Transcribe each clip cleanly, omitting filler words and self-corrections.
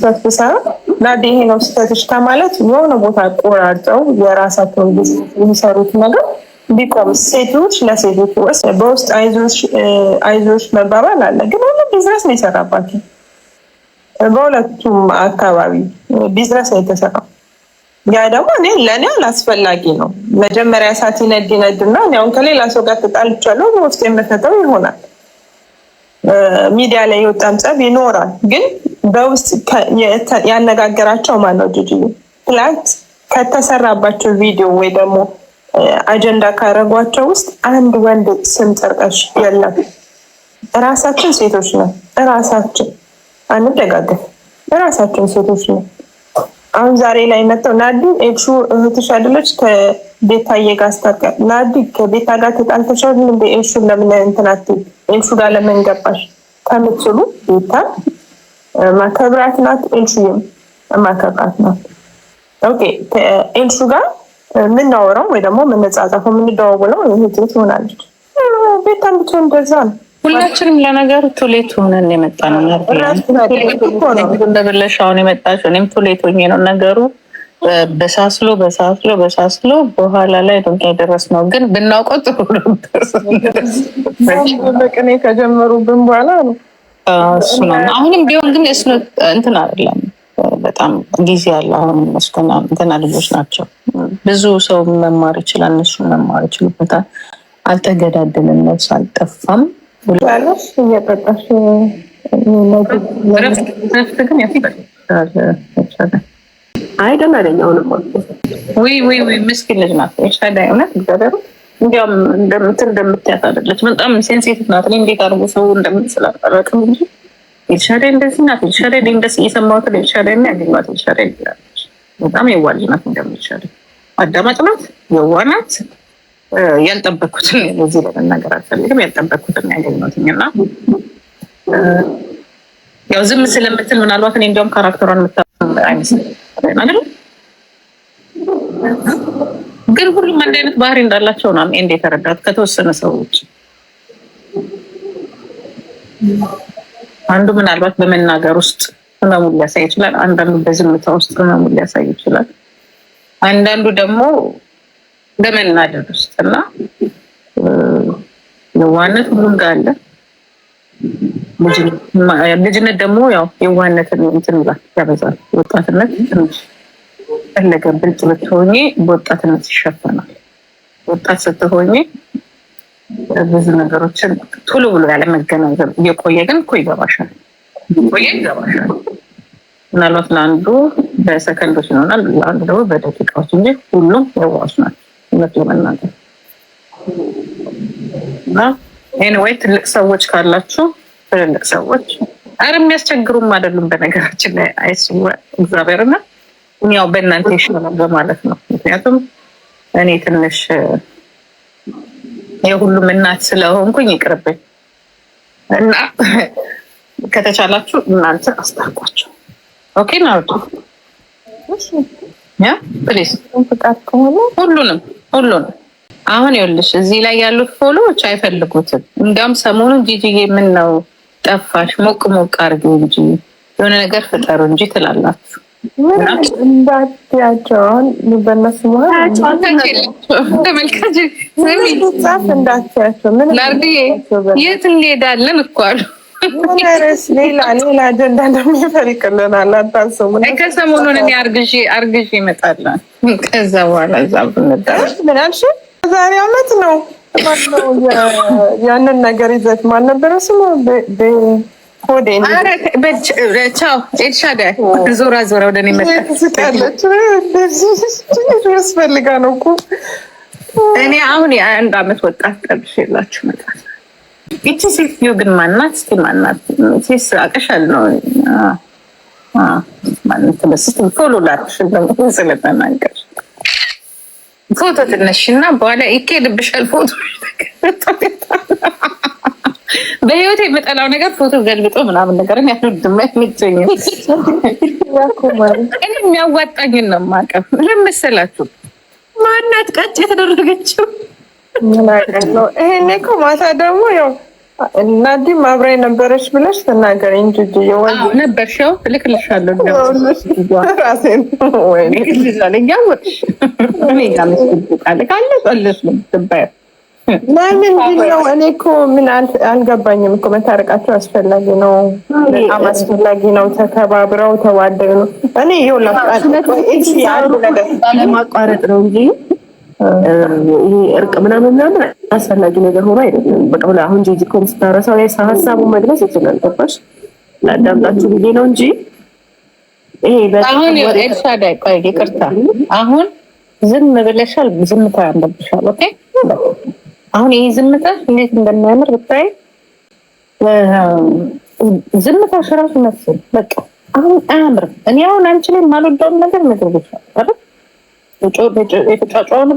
ስህተት ብሰራ ናዲ ይሄ ነው ስህተትሽ ከማለት የሆነ ቦታ ቆራርጠው የራሳቸውን ቢዝነስ የሚሰሩት ነገር ቢቆም ሴቶች ለሴቶች በውስጥ አይዞሽ መባባል አለ። ግን ሁሉ ቢዝነስ ነው የሰራባቸው። በሁለቱም አካባቢ ቢዝነስ ነው የተሰራው። ያ ደግሞ ለእኔ አላስፈላጊ ነው። መጀመሪያ እሳት ይነድና አሁን ከሌላ ሰው ጋር ተጣልቻለሁ በውስጥ የምፈተው ይሆናል። ሚዲያ ላይ የወጣም ጸብ ይኖራል። ግን በውስጥ ያነጋገራቸው ማነው? ጂጂ ትላንት ከተሰራባቸው ቪዲዮ ወይ ደግሞ አጀንዳ ካረጓቸው ውስጥ አንድ ወንድ ስም ጠርቀሽ የለም። እራሳችን ሴቶች ነን። እራሳችን አንደጋገፍ። እራሳችን ሴቶች ነን። አሁን ዛሬ ላይ መጥተው ናዲ ኤክሹ እህትሽ አይደለች ከቤታዬ ጋር አስታርቀ ናዲ ከቤታ ጋር ተጣልተሻል እንደ ኤክሹ ለምን እንትናት ኤክሹ ጋር ለምን ገባሽ ከምትሉ ቤታ ማከብራት ናት። ኤክሹም ማከብራት ናት። ኦኬ ኤክሹ ጋር የምናወራው ወይ ደግሞ የምንጻጻፈው የምንደዋወለው እህት ትሆናለች። ቤታም ብትሆን እንደዛ ነው። ሁላችንም ለነገሩ ቱሌት ሆነን የመጣ ነው። እንደብለሽ አሁን የመጣሽው እኔም ቱሌት ሆኜ ነው ነገሩ በሳስሎ በኋላ ላይ ነው የደረስነው። ግን ብናውቀው ጥሩ ነበር። በቅኔ ከጀመሩብን በኋላ ነው እሱ ነው። አሁንም ቢሆን ግን እንትን አይደለም፣ በጣም ጊዜ ያለ አሁን መስከና ገና ልጆች ናቸው። ብዙ ሰው መማር ይችላል፣ እነሱን መማር ይችሉበታል። አልተገዳደልም፣ ነፍስ አልጠፋም። ያለሽ እየጠጣሽ ረፍት ግን ያስፈልጋል። አይደል አለኛውንም ወይ ምስኪን ልጅ ናት ኤልሻዳይ። እውነት እግዚአብሔር እንዲያውም እንደምትያት አይደለች። በጣም ሴንሲቲቭ ናት። እንዴት አድርጎ ሰው እንደምትስላጠረቅም እንጂ ኤልሻዳይ እንደዚህ ናት። ኤልሻዳይ እንደዚህ እየሰማሁት ኤልሻዳይ እና ያገኘኋት ኤልሻዳይ ይላለች። በጣም የዋህ ልጅ ናት። እንደምትሻለኝ አዳማጭ ናት፣ የዋህ ናት። ያልጠበኩትን በዚህ ለመናገር አልፈልግም። ያልጠበኩትን ያገኘሁትኝ እና ያው ዝም ስለምትል ምናልባት እኔ እንዲያውም ካራክተሯን አይመስለኝም። ግን ሁሉም አንድ አይነት ባህሪ እንዳላቸው ነው እንደ የተረዳት ከተወሰነ ሰዎች አንዱ ምናልባት በመናገር ውስጥ ህመሙን ሊያሳይ ይችላል። አንዳንዱ በዝምታ ውስጥ ህመሙን ሊያሳይ ይችላል። አንዳንዱ ደግሞ በመናደድ ውስጥ እና የዋህነት ሁሉም ጋር አለ። ልጅነት ደግሞ ያው የዋህነትን እንትን ይላል ያበዛል። ወጣትነት ትንሽ ፈለገ ብልጥ ብትሆኚ በወጣትነት ይሸፈናል። ወጣት ስትሆኚ ብዙ ነገሮችን ቶሎ ብሎ ያለመገናዘብ እየቆየ ግን እኮ ይገባሻል። ምናልባት ለአንዱ በሰከንዶች ይሆናል፣ ለአንዱ ደግሞ በደቂቃዎች እንጂ ሁሉም የዋሆች ናቸው እውነት ለመናገር እና ኤኒዌይ ትልቅ ሰዎች ካላችሁ ትልልቅ ሰዎች የሚያስቸግሩም አይደሉም። በነገራችን ላይ አይስወ እግዚአብሔርና ያው በእናንተ ይሻላል በማለት ነው። ምክንያቱም እኔ ትንሽ የሁሉም እናት ስለሆንኩኝ ይቅርብኝ እና ከተቻላችሁ እናንተ አስታርቋቸው። ኦኬ ናውጡ ያ ፕሊዝ ፍቃድ ከሆነ ሁሉንም አሁን ይኸውልሽ እዚህ ላይ ያሉት ፎሎዎች አይፈልጉትም። እንዲያውም ሰሞኑን ጂጂዬ ምን ነው ጠፋሽ፣ ሞቅ አድርጊው እንጂ የሆነ ነገር ፍጠሩ እንጂ ትላላችሁ። እንዳትያቸውን በእነሱ ተመልካች ጻፍ እንዳትያቸው ምን ላርዲዬ የት እንሄዳለን እኮ አሉ። ሌላ አጀንዳ እንደሚፈልቅልናል አታስቡ። ከሰሞኑን እኔ አርግዤ እመጣለሁ። ከዛ በኋላ እዛ ብንዳር ምን አልሽ? ዛሬ አመት ነው ያንን ነገር ይዘት ማን ነበረ ስሙ? ቻው ኤልሻዳይ ዞራ ወደ እኔ መጣች። ያስፈልጋ ነው እኮ እኔ አሁን የአንድ አመት ወጣት ጠብሼላችሁ እመጣለሁ። ይቺ ሴትዮ ግን ማናት? እስኪ ማናት? ሴስ አቀሻል ነው ማለት በስት ፎሎ ላድርግሽ ስለተናገር ፎቶ ትነሽና በኋላ ይኬድብሻል። ፎቶ በህይወት የምጠላው ነገር ፎቶ ገልብጦ ምናምን ነገር ያሉድማ የሚገኝ እኔ የሚያዋጣኝን ነው የማውቀው። ለመሰላችሁ ማናት ቀጭ የተደረገችው ይሄኔ እኮ ማታ ደግሞ ያው እናዲም አብራ ነበረች ብለሽ ተናገሪ እንጂ ነበርሽው እልክልሻለሁ። ራሴን እያወቅሽ እኔ ጋር መስል ቃል ካለ ጸለሽ ነው ትባያ ለምንድን ነው? እኔ እኮ ምን አልገባኝም እኮ መታረቃቸው አስፈላጊ ነው፣ በጣም አስፈላጊ ነው። ተከባብረው ተዋደው ነው። እኔ ለማቋረጥ ነው እንጂ ይሄ እርቅ ምናምን አስፈላጊ ነገር ሆኖ አይደለም። በቃ አሁን ጂጂ እኮ ስታረሳው ሀሳቡን መግለጽ ይችላል። ገባሽ? ለአዳምጣችሁ ብዬ ነው እንጂ ይሄ አሁን ኤልሻዳይ ቆይ ይቅርታ፣ አሁን ዝም ብለሻል፣ ዝምታ ያንበብሻል። ኦኬ አሁን ይሄ ዝምታ እንዴት እንደማያምር ብታይ። ዝምታ ራሱ መስል በቃ አሁን አያምርም። እኔ አሁን አንቺ ላይ የማልወደውን ነገር ነግሬሻለሁ አይደል? የተጫጫውን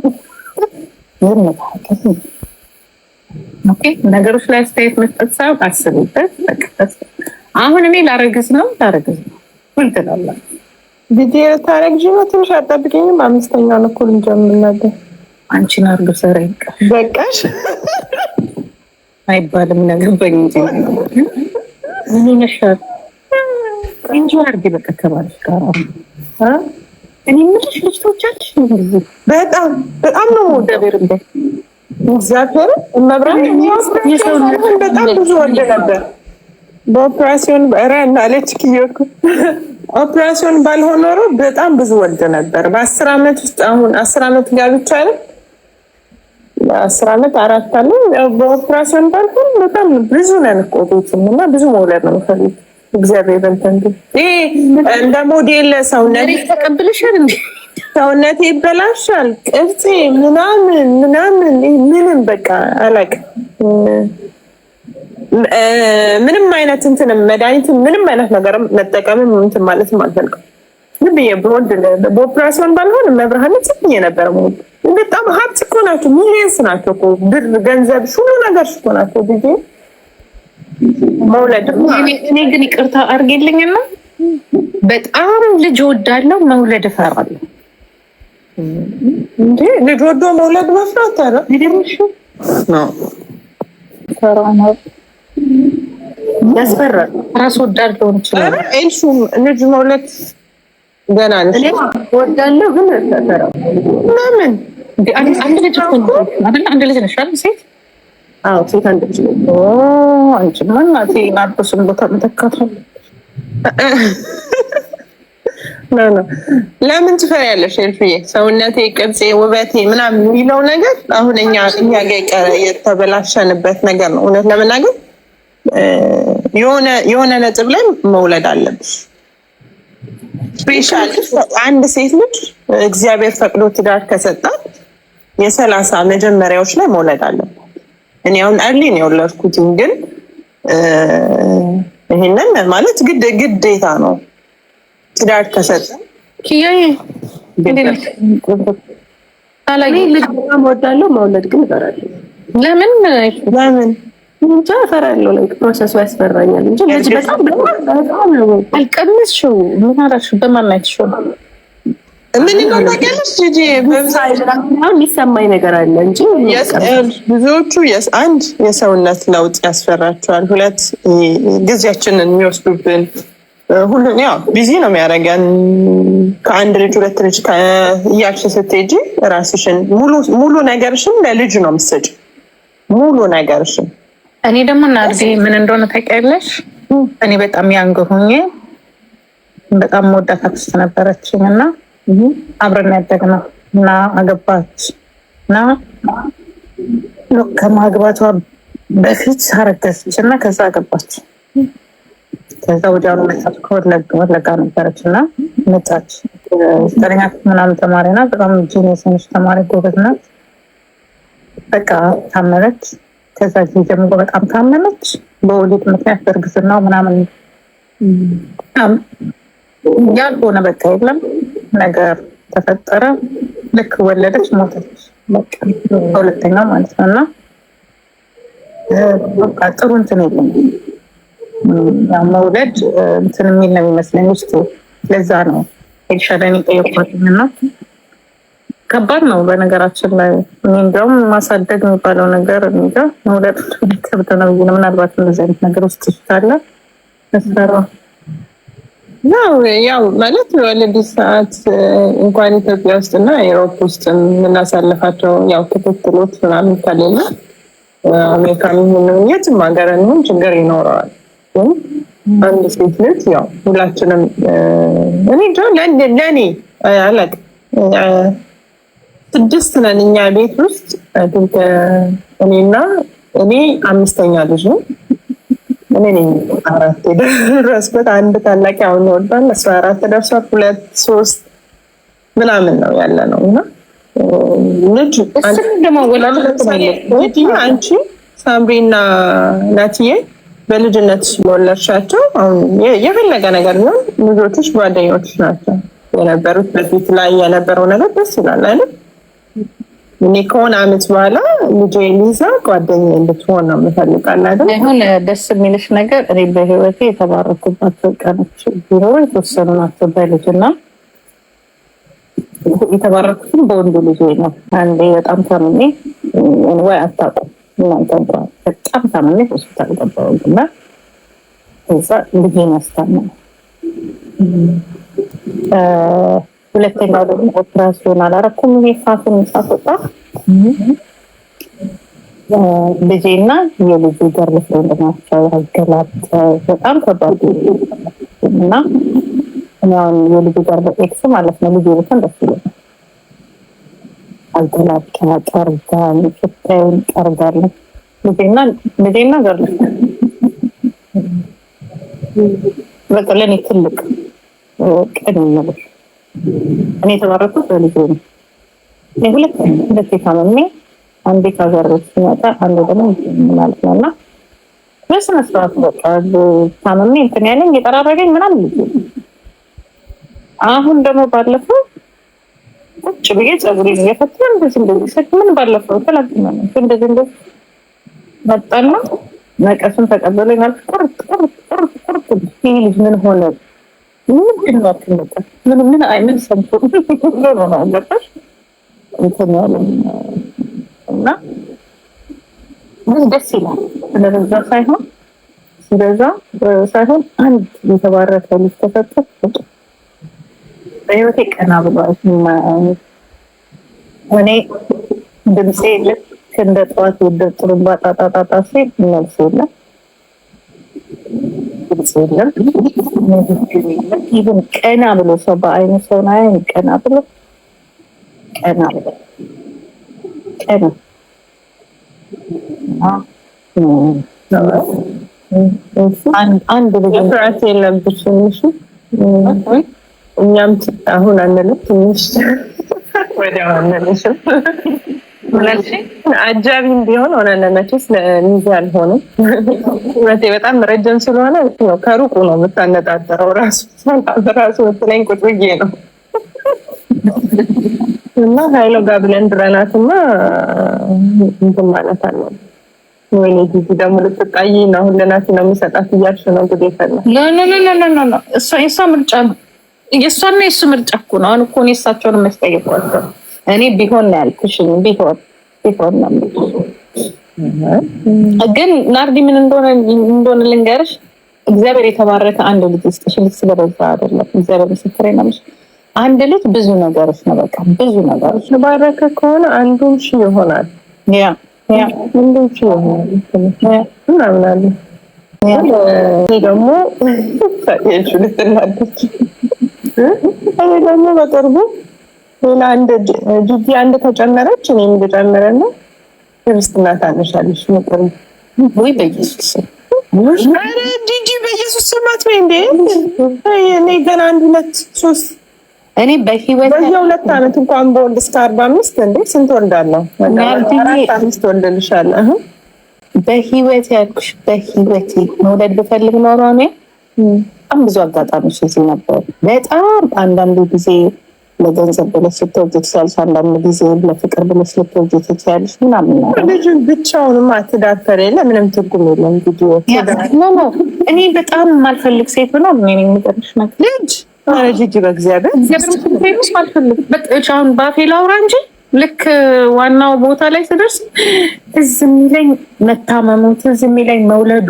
ዝምታ ኦኬ። ነገሮች ላይ አስተያየት መስጠት ሳይሆን አስቡበት። አሁን እኔ ላረግዝ ነው ምን ትላለህ? ቪዲዮ ታረግጂ ነው? ትንሽ አጠብቂኝም። አምስተኛውን እኩል እንጀምር ነበር። አንቺን አርጎ ሰረኝ በቃሽ አይባልም። ነገርበኝ እንጂ ምን ይነሻል እንጂ አርግ በቃ ከባልሽ ጋር እኔ ምንሽ ልጅቶቻች በጣም ነው ወደበር እንደ እግዚአብሔር መብራት በጣም ብዙ ወልደ ነበር። በኦፕራሲዮን በራና አለች ኪዮኩ ኦፕራሲዮን ባልሆነ ኖሮ በጣም ብዙ ወልደ ነበር። በ10 አመት ውስጥ አሁን 10 አመት ጋብቻ አይደል? 10 አመት አራት አለ። በኦፕራሲዮን ባልሆነ በጣም ብዙ ነን እኮ ቤትምና ብዙ መውለድ ነው ፈልግ እግዚአብሔር በእንተንዱ እንደ ሞዴል ሰውነት ተቀብለሻል እንዴ? ሰውነት ይበላሻል፣ ቅርጽ ምናምን ምንም በቃ አላውቅም። ምንም አይነት እንትን መድኃኒት ምንም አይነት ነገር መጠቀምም እንትን ማለትም አልፈልግም። ምን ብዬ በወንድ በኦፕራሲዮን ባልሆን መብርሃን ጽፍኝ ነበር። በጣም ሀብት እኮ ናቸው፣ ሚሊየንስ ናቸው እኮ ብር፣ ገንዘብ፣ ሁሉ ነገር እኮ ናቸው። ጊዜ መውለድ እኔ ግን ይቅርታ አድርጌልኝና በጣም ልጅ ወዳለው መውለድ እፈራለሁ። እንዴ ልጅ ወዶ መውለድ መፍራት አለ ይደምሽ ነው ፈራና ያስፈራል። ራስ ወዳድ ሊሆን ይችላል። ኤልሹም ልጅ መውለድ ገና ነሽ። እኔ ወዳለው ግን ተፈራው ለምን አንድ ልጅ እኮ አይደል? አንድ ልጅ ነሽ አይደል? ሴት አዎ ሴት አንድ ልጅ ነው። አንቺ ማናቴ ናርዶስን ቦታ መተካታለሁ። ለምን ትፈሪያለሽ ኤልፍዬ? ሰውነቴ፣ ቅርጼ፣ ውበቴ ምናምን የሚለው ነገር አሁን እኛ ጋር የተበላሸንበት ነገር ነው። እውነት ለመናገር የሆነ ነጥብ ላይ መውለድ አለብሽ። ስፔሻል አንድ ሴት ልጅ እግዚአብሔር ፈቅዶ ትዳር ከሰጣት የ30 መጀመሪያዎች ላይ መውለድ አለባት። እኔ አሁን አርሊ ነው የወለድኩት፣ ግን ይሄንን ማለት ግዴታ ነው። ትዳር ከሰጠ ኪያዬ አላዬ ልጅ በጣም ወዳለው መውለድ ግን እፈራለሁ። ለምን እንጃ እፈራለሁ። ላይ ፕሮሰሱ ያስፈራኛል እንጂ ልጅ በጣም ነው አልቀምስሽው። ምን አላልሽ? በማን አይተሽው? ምን ነው ታውቂያለሽ? ጂጂ በብዛት የሚሰማኝ ነገር አለ እንጂ ብዙዎቹ አንድ የሰውነት ለውጥ ያስፈራቸዋል። ሁለት ጊዜያችንን የሚወስዱብን ሁሉን ያው ቢዚ ነው የሚያደርገን። ከአንድ ልጅ ሁለት ልጅ እያልሽ ስትሄጂ ራስሽን ሙሉ ነገርሽን ለልጅ ነው የምትሰጪው፣ ሙሉ ነገርሽን። እኔ ደግሞ እናርዲ ምን እንደሆነ ታውቂያለሽ? እኔ በጣም ያንግ ሆኜ በጣም መወዳት አክስት ነበረችኝ እና አብረን ያደግነው እና አገባች እና ከማግባቷ በፊት አረገዘች እና ከዛ አገባች። ከዛ ወዲያውኑ መጣች። ከወለጋ ነበረች እና መጣች። 9ኛ ምናምን ተማሪ ናት። በጣም ጂኒየስ ነች ተማሪ፣ ጎበዝ ናት። በቃ ታመመች። ከዛ ጊዜ ጀምሮ በጣም ታመመች። በወሊድ ምክንያት በእርግዝናው ምናምን ያልሆነ በቃ የለም ነገር ተፈጠረ። ልክ ወለደች፣ ሞተች። በቃ በሁለተኛው ማለት ነው። እና በቃ ጥሩ እንትን የለም መውለድ እንትን የሚል ነው የሚመስለኝ ውስጡ። ለዛ ነው ኤልሻዳይን የጠየኳት እና ከባድ ነው በነገራችን ላይ። እንዲያውም ማሳደግ የሚባለው ነገር እንጃ መውለድ ከብት ነው። ምናልባት እንደዚህ አይነት ነገር ውስጥ ይችላል መስፈራ ያው ማለት በወለድ ሰዓት እንኳን ኢትዮጵያ ውስጥ እና ኤሮፕ ውስጥ የምናሳልፋቸው ያው ክትትሎች ምናምን ከሌለ አሜሪካ የሚሆን የትም ሀገር እንሆን ችግር ይኖረዋል። አንድ ሴት ልጅ ያው ሁላችንም እኔ ለእኔ አላውቅም 6 ነን እኛ ቤት ውስጥ እኔ 5ኛ ልጅ ነው። እኔ ነኝ 4 የደረስኩት። አንድ ታላቅ አሁን ወልዷል 14 ደርሷል። 2 3 ምናምን ነው ያለ ነው እና ልጅ አንቺ ሳምሪና ናትዬ በልጅነትሽ ወለድሻቸው። አሁን የፈለገ ነገር ነው ልጆችሽ ጓደኞችሽ ናቸው የነበሩት። በፊት ላይ የነበረው ነገር ደስ ይላል አይደል? እኔ ከሆነ አመት በኋላ ልጄ ሊዛ ጓደኛዬ እንድትሆን ነው የምፈልጋለሁ አይደል? አሁን ደስ የሚልሽ ነገር እኔ በህይወቴ የተባረኩባቸው ቀኖች ቢኖሩ የተወሰኑ ናቸው። በልጅና የተባረኩትም በወንዱ ልጅ ነው። አንዴ በጣም ታምሜ ወይ አታውቁም እናንተ እንኳን በጣም ታምሜ ሆስፒታል ገባሁ እና እዛ ልጄን አስታመመ። ሁለተኛው ደግሞ ኦፕራሲዮን አላረኩም። ፋሱን ሳስወጣ ልጄና የልጁ ገር ፍሬንድ ናቸው ያገላብጠው። በጣም ከባድ እና አሁን የልጁ ገር ኤክስ ማለት ነው። ልጄ በጣም ደስ ይላል። አገላብጣ ቀርጋል ፍሬውን ቀርጋል ልጄና ገር በቃ ለኔ ትልቅ ቀን ነው። እኔ የተባረኩት በልጄ ነው። ሁለት ታመሜ አንዴ ከሀገር ሲመጣ አንዱ ደግሞ ማለት ነው እና በስነ ስርዓት በቃ ታመሜ እንትን ያለኝ የጠራረገኝ ምናምን ልጄ። አሁን ደግሞ ባለፈው ቁጭ ብዬ ፀጉሬን እየፈታ እንደዚህ ሰጥ ምን ባለፈው ተላልኩና እንደዚህ መጣና ነቀሱን ተቀበለኝ አልኩ። ቁርጥ ይሄ ልጅ ምን ሆነ? ምን አይነት ሰምቶ ነው ገባሽ? እንትን ያለኝ እና ደስ ይላል። ስለዛ ሳይሆን አንድ የተባረከ ልጅ ተሰጠ። በህይወቴ ቀና ብሏል። እኔ ድምፄ ልክ እንደ ጠዋት ወደ ጥሩምባ ጣጣጣጣ ሲል መልስ የለም፣ ድምፅ የለም፣ ይሁን ቀና ብሎ ሰው በአይኑ ሰው ላይ ቀና ብሎ አንድ ፍርሃት የለብሽም። እኛም አሁን አንልም ትንሽ ወዲያው አንልሽም። አጃቢም ቢሆን ሆነን መቼስ ለሚዜ አልሆንም። ወቴ በጣም ረጅም ስለሆነ ከሩቁ ነው የምታነጣጠረው። ራሱ ወጥለኝ ቁጭ ብዬ ነው እና ኃይሎ ጋር ብለን ድረናትማ እንትን ማለት አለ። ወይኔ ጊዜ ደግሞ ልትጣይ ነው ሁለናት ነው የሚሰጣት እያልሽ ነው እንግዲህ ይፈላ ኖ እሷ ምርጫ ነው። የእሷና የእሱ ምርጫ እኮ ነው። አሁን እኮ እኔ እሳቸውን የሚያስጠይቋቸው እኔ ቢሆን ነው ያልኩሽ። ቢሆን ነው ግን ናርዲ ምን እንደሆነ ልንገርሽ። እግዚአብሔር የተባረከ አንድ ልጅ ይስጥሽ። ልጅ ስለበዛ አይደለም። እግዚአብሔር ምስክሬ ነው። አንድ ልጅ ብዙ ነገሮች ነው። በቃ ብዙ ነገሮች ነው። ባረከ ከሆነ አንዱን ሺ ይሆናል። ያ አንዱን ሺ ይሆናል። ምናምን እኔ ደግሞ ታየሽ ልትናደች። እኔ ደግሞ በቅርቡ ሌላ ጂጂ አንድ ተጨመረች። እኔም ልጨምርና ክርስትና ታነሻለሽ። ምጥር ወይ በኢየሱስ አረ ጂጂ በኢየሱስ ስማት ወይ እንዴ! እኔ ገና 1 2 3 እኔ በህይወት በ2 አመት እንኳን በወልድ እስከ 45 እንዴ ስንት ወልዳለሁ? 4 ወልድልሻለሁ። በህይወት ያልኩሽ በህይወት መውለድ ብፈልግ ኖሮ እኔ በጣም ብዙ አጋጣሚዎች እዚህ ነበር። በጣም አንዳንድ ጊዜ ለገንዘብ ብለሽ ልትወልጂ ትችያለሽ፣ አንዳንድ ጊዜ ለፍቅር ብለሽ ልትወልጂ ትችያለሽ ምናምን ነው። ልጅ ብቻውንማ ትዳር ከሌለ ምንም ትርጉም የለም። ቪዲዮ እኔ በጣም የማልፈልግ ሴት ነው። ምን የሚገርምሽ ነገር ልጅ ኧረ ጂጂ በእግዚአብሔር አሁን ባፌ ላውራ እንጂ ልክ ዋናው ቦታ ላይ ስደርስ ትዝ የሚለኝ መታመሙ፣ ትዝ የሚለኝ መውለዱ፣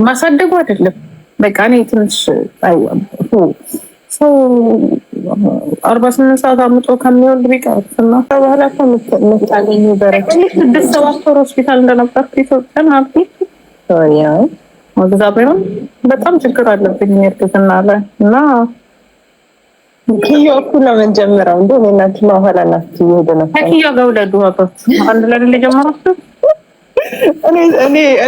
ማሳደጉ አይደለም። በቃ እኔ ትንሽ ሰው 48 ሰዓት አምጦ ከሚወልድ ቢቀርና በኋላ ምታገኙ በረች 6-7 ወር ሆስፒታል እንደነበርኩ ኢትዮጵያ ናት። እግዚአብሔርም በጣም ችግር አለብኝ እርግዝና ላይ እና ኪዮ እኩል ነው የምንጀምረው። እንደው እናንተ ማኋላ ናት ይሄደ ነው ከኪዮ ጋር ወለዱ አባት አንድ ላይ እንደጀመራችሁ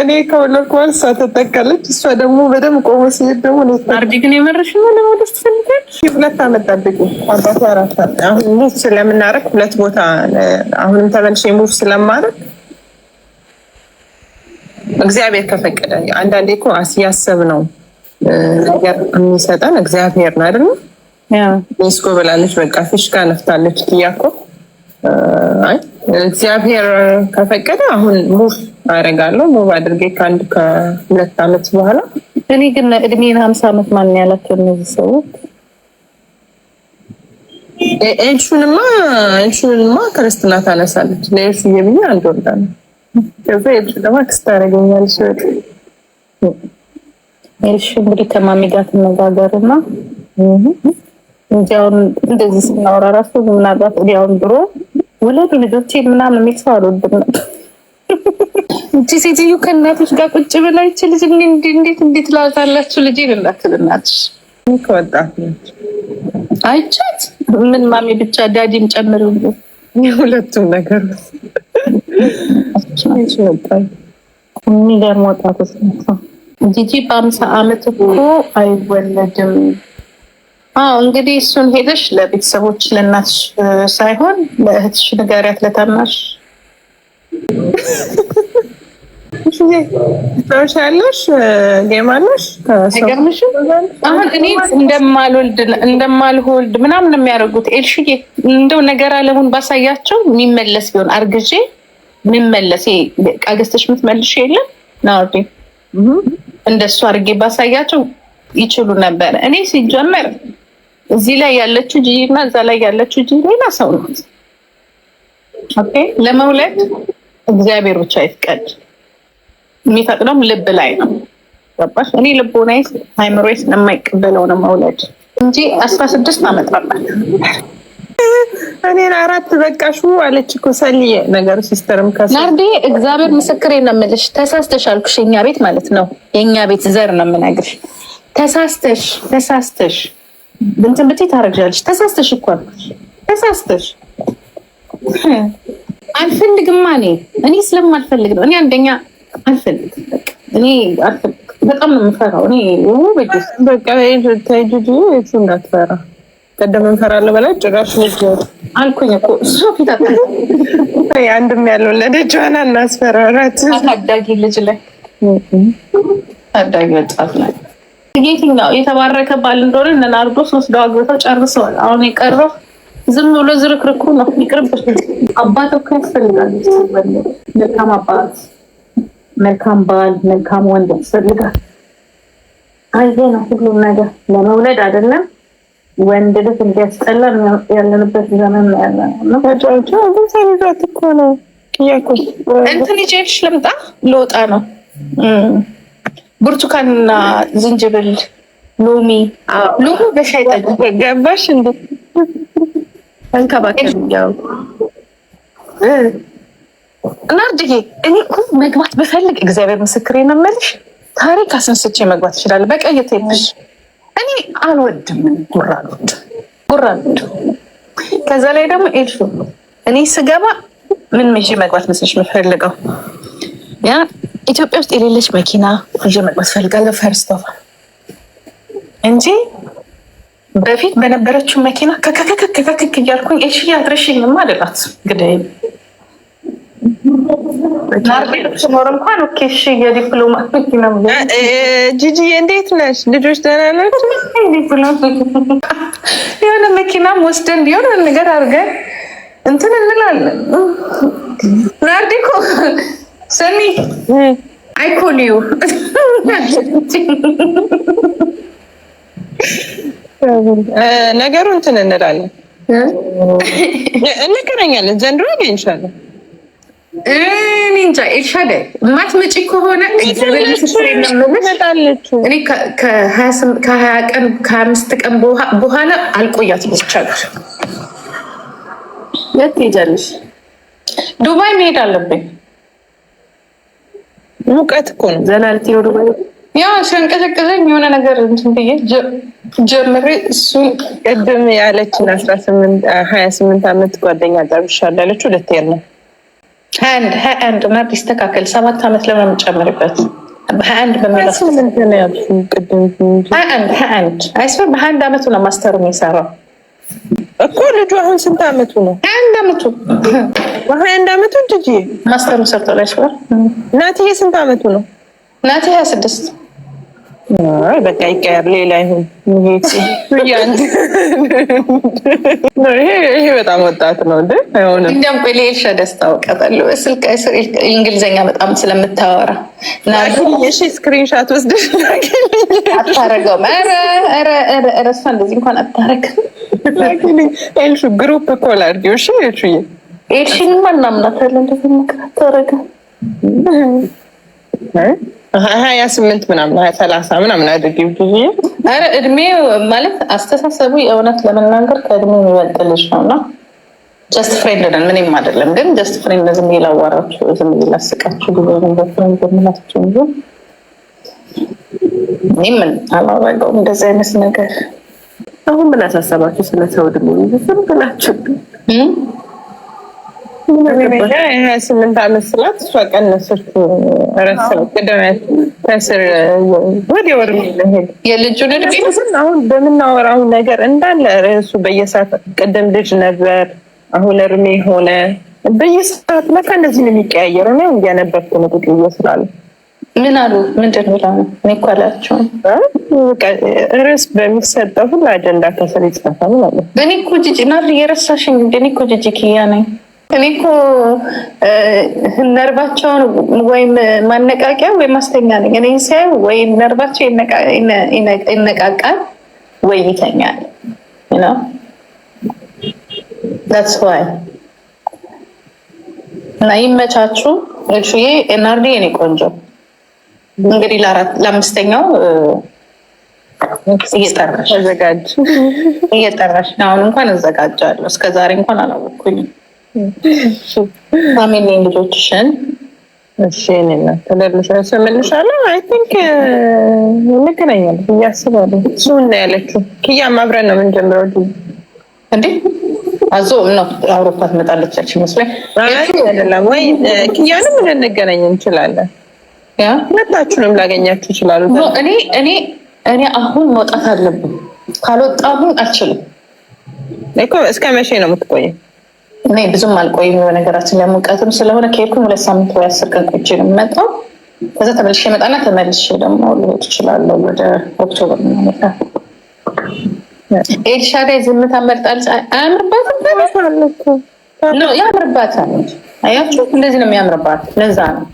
እኔ ከወለድኩ እሷ ተጠቀለች። እሷ ደግሞ በደም ቆሞ ሲሄድ ደግሞ ነው አርዲ ግን የመረሽ ነው ለወደስ ትፈልጋለች። 2 ዓመት ጠብቂ አባቱ 4 ዓመት አሁን ሙቭ ስለምናረግ 2 ቦታ አሁንም ተመልሼ ሙቭ ስለማረግ እግዚአብሔር ከፈቀደ አንዳንዴ እኮ ያሰብነው ነገር የሚሰጠን እግዚአብሔር ነው አይደል? ሚስኮ ብላለች። በቃ ፊሽካ ነፍታለች። ኪያኮ አይ እግዚአብሔር ከፈቀደ አሁን ሙቭ አደርጋለሁ። ሙቭ አድርጌ ከ2 ዓመት በኋላ እኔ ግን እድሜን 50 ዓመት ማን ያላቸው እነዚህ ሰዎች ኤልሹንማ ክርስትና ታነሳለች። ለኤልሹ የብዬ አንድ ወርዳ ነው። ከዛ ኤልሹ ደግሞ ክስታረገኛለች። ኤልሹ እንግዲህ ከማሚ ጋር ትነጋገርና እንዲያውን እንደዚህ ስናወራ ራሱ ምናልባት ወዲያውን ድሮ ወለዱ ልጆቼ ምናምን የሚል ሰው አልወድም ነበር። እቺ ሴትዮ ከእናቶች ጋር ቁጭ ብላ ይች ልጅ እንዴት ላታላችሁ ልጅ እንዳትል እናትሽ ከወጣት ነች አይቻት ምን ማሚ ብቻ ዳዲም ጨምሩ ሁለቱም ነገር የሚገርም ወጣቶች ናቸው። ጂጂ በ50 ዓመት እኮ አይወለድም። እንግዲህ እሱን ሄደሽ ለቤተሰቦች ለእናትሽ ሳይሆን ለእህትሽ ንገሪያት፣ ለታናሽ ያለሽ ጌማለሽ አይገርምሽም? አሁን እኔ እንደማልወልድ ምናምን የሚያደርጉት ኤልሽዬ እንደው ነገር አለሙን ባሳያቸው የሚመለስ ቢሆን አርግዤ የሚመለስ ቃገስተሽ የምትመልሽ የለም ናርዲ እንደሱ አርጌ ባሳያቸው ይችሉ ነበር። እኔ ሲጀመር እዚህ ላይ ያለችው ጂጂ እና እዛ ላይ ያለችው ጂጂ ሌላ ሰው ናት። ኦኬ ለመውለድ እግዚአብሔር ብቻ ይፍቀድ። የሚፈቅደውም ልብ ላይ ነው። ገባሽ? እኔ ልቦናዬ አይምሮዬ ስለማይቀበለው ነው መውለድ እንጂ 16 ዓመት አላት። እኔን 4 በቃሹ አለች እኮ ሰልዬ ነገሩ ሲስተርም ናርዲ እግዚአብሔር ምስክሬ ነው የምልሽ። ተሳስተሽ አልኩሽ። የኛ ቤት ማለት ነው የኛ ቤት ዘር ነው የምነግርሽ። ተሳስተሽ እንትን ብትይ ታረግዣለሽ። ተሳስተሽ እኮ አልኩሽ። ተሳስተሽ አልፈልግማ እኔ ስለማልፈልግ ነው። እኔ አንደኛ አልፈልግም። እኔ በጣም ነው የምፈራው። እኔ በቃ ተይጁ እሱ እንዳትፈራ ቀደም እንፈራለን በላይ ጭራሽ ልጅ አልኩኝ እኮ እሱ ፊት አንድም ያለው ለደጇና እናስፈራራት ታዳጊ ልጅ ላይ ታዳጊ ወጣት ላይ የትኛው የተባረከ ባል እንደሆነ እነ ናርዶስ ወስደው አግብተው ጨርሰዋል። አሁን የቀረው ዝም ብሎ ዝርክርኩ ነው። ይቅርብሽ። አባት እኮ ያስፈልጋል። መልካም አባት፣ መልካም ባል፣ መልካም ወንድ ያስፈልጋል። አይዜ ነው ሁሉም ነገር ለመውለድ አይደለም ወንድ ልጅ እንዲያስጠላ ያለንበት ዘመን ነው ያለነው። ታጫውቻ ግን ሰሪራት እኮ ነው ያኮ እንትን ይዤሽ ልምጣ ልወጣ ነው። ብርቱካንና ዝንጅብል ሎሚ በሻይ ጠጅ ገባሽ እንዴ? አንከባከብ ያው ናርዲዬ እኔ እኮ መግባት በፈልግ እግዚአብሔር ምስክሬ ነው የምልሽ ታሪክ አስነስቼ መግባት ይችላል። በቀየት የለሽ እኔ አልወድም ጉራ አልወድም። ከዛ ላይ ደግሞ ኤልሹ እኔ ስገባ ምን ይዤ መግባት መስለሽ የምፈልገው ያ ኢትዮጵያ ውስጥ የሌለች መኪና ይዤ መግባት ፈልጋለሁ። ፈርስት ኦፍ እንጂ በፊት በነበረችው መኪና ከከከከከከክ እያልኩኝ እሺ አትረሽኝም አልላት። እንግዲህ ናርዲ ኖር እንኳን ኦኬ እሺ የዲፕሎማት መኪና ጂጂ እንዴት ነሽ? ልጆች ደህና ናቸው? የሆነ መኪናም ወስደን የሆነ ነገር አድርገን እንትን እንላለን። ናርዲ እኮ ሰኒ I call you ነገሩ እንትን እንላለን እንገናኛለን። ዘንድሮ አገኝሻለሁ። እኔ እንጃ ኤልሻዳይ ማትመጪ ከሆነ እግዚአብሔር ምስክሬ ነው የምልሽ። እኔ ከ20 ቀን ከ25 ቀን በኋላ አልቆያትም ይቻላል። የት ትሄጃለሽ? ዱባይ መሄድ አለብኝ። ሙቀት እኮ ነው። ዘና ልትይ ነው ዱባይ? ያው ሲያንቀዘቅዘኝ የሆነ ነገር እንትን ብዬ ጀምሬ እሱን ቅድም ያለችን 28 ዓመት ጓደኛ ጠብሻለሁ ያለችው ልትሄድ ነው። 21 መርድ ይስተካከል። 7 ዓመት ለምን የምጨምርበት? በ21 በሚለው 28 ነው ያልሽው ቅድም። 21 አይስበር በ21 ዓመቱ ነው ማስተሩ የሚሰራው እኮ ልጁ አሁን ስንት ዓመቱ ነው? 21 ዓመቱ። በ21 ዓመቱ ልጅ ማስተሩ ሰርቶ ላይ አይስበር። ናትዬ ስንት ዓመቱ ነው? ናቲ 26። አይ በቃ ይቀየር፣ ሌላ ይሁን። ይሄ በጣም ወጣት ነው እንዴ? አይሆንም። እንደም ቆሌልሻ ደስታ አውቃታለሁ። ስልክ እንግሊዘኛ በጣም ስለምታወራ እሺ፣ ስክሪንሻት ወስደሽ አታረገውም። ኧረ እሷ እንደዚህ እንኳን አታረግም። ኤልሹ ግሩፕ ኮል አድርጊው። እሺ ኤልሹዬ፣ ኤልሽንማ እናምናታለን። እንደዚህ አታረግም። 28 ምናምን 30 ምናምን አድርጊው ብዙ። ኧረ እድሜው ማለት አስተሳሰቡ የእውነት ለመናገር ከእድሜ የሚበልጥ ልጅ ነው እና ጀስት ፍሬንድ ነን፣ ምንም አይደለም። ግን ጀስት ፍሬንድ ዝም ብዬ ላዋራችሁ፣ ዝም ብዬ ላስቃችሁ ጊዜ ፍሬንድ የምላችሁ እንጂ እኔ ምን አላረገውም እንደዚህ አይነት ነገር። አሁን ምን አሳሰባችሁ? ስለ ሰው እድሜ ዝም ብላችሁ 28 ዓመት ስላት እሷ ቀነሰች። ረሰው ቅደም ከስር ወዲያ ወር ሄድ የልጁን እድሜ አሁን በምናወራው ነገር እንዳለ ርዕሱ በየሰዓት ቅድም ልጅ ነበር፣ አሁን እርሜ ሆነ። በየሰዓት ለካ እንደዚህ ነው የሚቀያየረው። ነው እያነበብኩ ነው ቁጭ እየስላለ ምን አሉ ምንድን ነው ይላሉ። እኔ እኮ አላቸውም ርዕስ በሚሰጠው ሁሉ አጀንዳ ከስር ይጽፋል ማለት ነው። እኔ እኮ ጂጂ ናር የረሳሽኝ። እኔ እኮ ጂጂ ኪያ ነኝ። እኔ እኮ ነርባቸውን ወይም ማነቃቂያ ወይም ማስተኛ ነኝ። እኔ ሳይ ወይ ነርባቸው ይነቃቃል ወይ ይተኛል። that's why እና ይመቻችሁ። እሺ ኤናርዲ የኔ ቆንጆ እንግዲህ ለአምስተኛው እየጠራሽ ነው። አሁን እንኳን እዘጋጃለሁ። እስከዛሬ እንኳን አላወኩኝም። ፋሚሊ ልጆችሽን እሺ እኔና ተደርሻለሁ ሰምልሻለሁ። አይ ቲንክ እንገናኛለን እያስባለሁ። እሱን ነው ያለችው። ኪያም አብረን ነው የምንጀምረው እንዴ? አዞ ነው አውሮፓ ትመጣለች ይመስለኝ። አይደለም ወይ ኪያንም ልንገናኝ እንችላለን። ያ ሁለታችሁንም ላገኛችሁ ይችላሉ። እኔ አሁን መውጣት አለብኝ። ካልወጣሁ አልችልም እኮ። እስከ መቼ ነው የምትቆየው? እኔ ብዙም አልቆይም። በነገራችን ላይ ሙቀትም ስለሆነ ከሄድኩኝ 2 ሳምንት ወይ 10 ቀን ቆይቼ ነው የምመጣው። ከዛ ተመልሼ እመጣና ተመልሼ ደግሞ ልሄድ እችላለሁ ወደ ኦክቶበር ማለት ነው። ኤልሻዳይ ዝምታ መርጣለች። አያምርባትም ነው ያምርባታል። አያችሁ እንደዚህ ነው የሚያምርባት። ለዛ ነው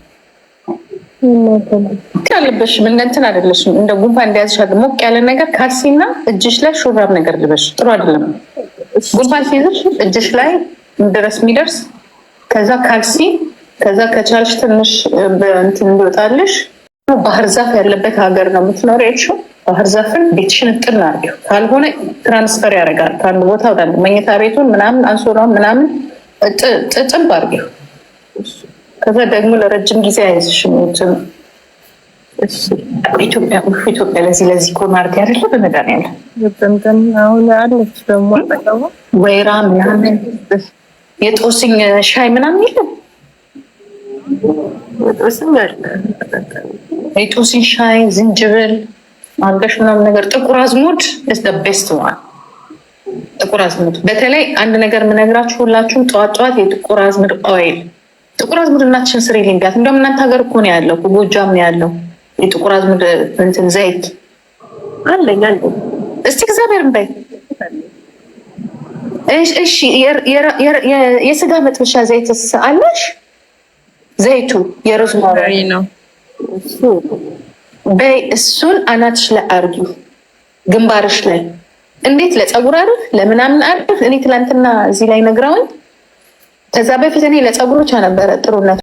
ያለበሽ ምን እንትን አይደለሽም። እንደ ጉንፋን እንደያዝሽ ሞቅ ያለ ነገር ካልሲና እጅሽ ላይ ሹራብ ነገር ልበሽ። ጥሩ አይደለም ጉንፋን ሲይዝሽ እጅሽ ላይ ድረስ የሚደርስ ከዛ ካልሲ፣ ከዛ ከቻልሽ ትንሽ በእንትን እንዲወጣልሽ። ባህር ዛፍ ያለበት ሀገር ነው የምትኖሪው። ባህር ዛፍን ቤትሽን እጥር አድርጊው። ካልሆነ ትራንስፈር ያደርጋል ከአንድ ቦታ ወደ አንድ። መኝታ ቤቱን ምናምን አንሶላውን ምናምን ጥጥብ አድርጊው። ከዛ ደግሞ ለረጅም ጊዜ አይዝሽም። ኢትዮጵያ ለዚህ እኮ ማርጌ አይደለ በመድኃኒዓለም በጣም አሁን አለች ደግሞ ወይራ ምናምን የጦስኝ ሻይ ምናምን የለም። የጦስኝ ሻይ ዝንጅብል አርገሽ ምናምን ነገር። ጥቁር አዝሙድ is the best one። ጥቁር አዝሙድ በተለይ አንድ ነገር የምነግራችሁ ሁላችሁም ጠዋት የጥቁር አዝሙድ ኦይል። ጥቁር አዝሙድ እናትሽን ስሪ ሊንጋት። እንደውም እናንተ ሀገር እኮ ነው ያለው፣ ጎጃም ነው ያለው የጥቁር አዝሙድ እንትን ዘይት አለኝ። እስቲ እግዚአብሔር በይ። እሺ የስጋ መጥበሻ ዘይትስ አለሽ? ዘይቱ የሮዝማሪ ነው በይ። እሱን አናትሽ ላይ አርጊው፣ ግንባርሽ ላይ እንዴት ለፀጉር አይደል ለምናምን አይደል? እኔ ትላንትና እዚህ ላይ ነግራውኝ ከዛ በፊት እኔ ለፀጉሮቿ ነበረ ጥሩነት